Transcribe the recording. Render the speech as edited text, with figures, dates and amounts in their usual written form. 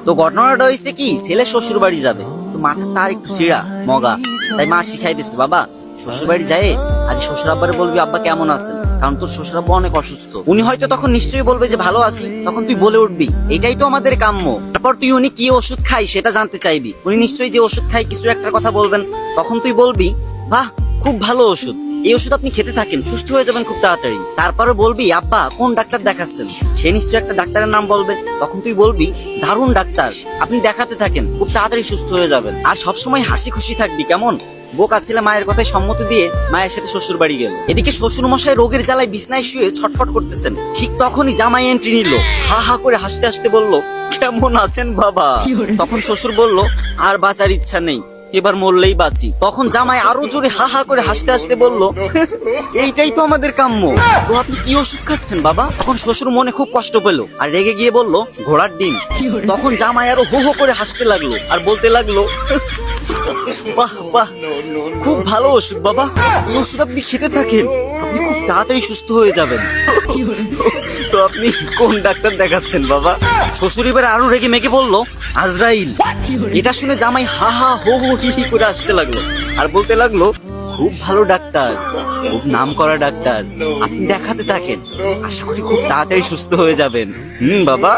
তো ঘটনাটা হয়েছে কি, ছেলে শ্বশুর বাড়ি যাবে, তো মাথা তার একটু ছিঁড়া মগা, তাই মা শিখাই দিচ্ছে, বাবা শ্বশুর বাড়ি যায় আগে শ্বশুর আব্বারে বলবি আব্বা কেমন আছেন, কারণ তোর শ্বশুর আব্বা অনেক অসুস্থ। উনি হয়তো তখন নিশ্চয়ই বলবে যে ভালো আছি, তখন তুই বলে উঠবি এটাই তো আমাদের কাম্য। তারপর তুই উনি কি ওষুধ খাই সেটা জানতে চাইবি, উনি নিশ্চয়ই যে ওষুধ খাই কিছু একটা কথা বলবেন, তখন তুই বলবি বাহ খুব ভালো ওষুধ, এই ওষুধ আপনি খেতে থাকেন, সুস্থ হয়ে যাবেন খুব তাড়াতাড়ি। তারপরে বলবি আব্বা কোন ডাক্তার দেখাচ্ছেন, সে নিশ্চয়ই একটা ডাক্তারের নাম বলবে, তখন তুই বলবি দারুণ ডাক্তার, আপনি দেখাতে থাকেন খুব তাড়াতাড়ি সুস্থ হয়ে যাবেন। আর সবসময় হাসি খুশি থাকবি কেমন। বোকা ছেলে মায়ের কথায় সম্মতি দিয়ে মায়ের সাথে শ্বশুর বাড়ি গেল। এদিকে শ্বশুর মশাই রোগের জ্বালায় বিছনায় শুয়ে ছটফট করতেছেন। ঠিক তখনই জামাই এন্ট্রি নিল, হা হা করে হাসতে হাসতে বলল কেমন আছেন বাবা। তখন শ্বশুর বলল আর বাঁচার ইচ্ছা নেই, এবার মরলেই বাঁচি। তখন জামাই আরো জোরে হা হা করে হাসতে হাসতে বলল এইটাই তো আমাদের কাম্য, তো আপনি কি ওষুধ খাচ্ছেন বাবা। তখন শ্বশুর মনে খুব কষ্ট পেল আর রেগে গিয়ে বলল ঘোড়ার ডিম। তখন জামাই আরো হো হো করে হাসতে লাগলো আর বলতে লাগলো বাহ বাহ খুব ভালো ওষুধ বাবা, এই ওষুধ আপনি খেতে থাকেন, আপনি খুব তাড়াতাড়ি সুস্থ হয়ে যাবেন। তো আপনি কোন ডাক্তার দেখাচ্ছেন বাবা। শ্বশুর এবার আরো রেগে মেগে বলল আজরাইল। এটা শুনে জামাই হা হা হো হো হি হি করে আসতে লাগলো আর বলতে লাগলো খুব ভালো ডাক্তার, খুব নাম করা ডাক্তার, আপনি দেখাতে থাকেন, আশা করি খুব তাড়াতাড়ি সুস্থ হয়ে যাবেন। বাবা।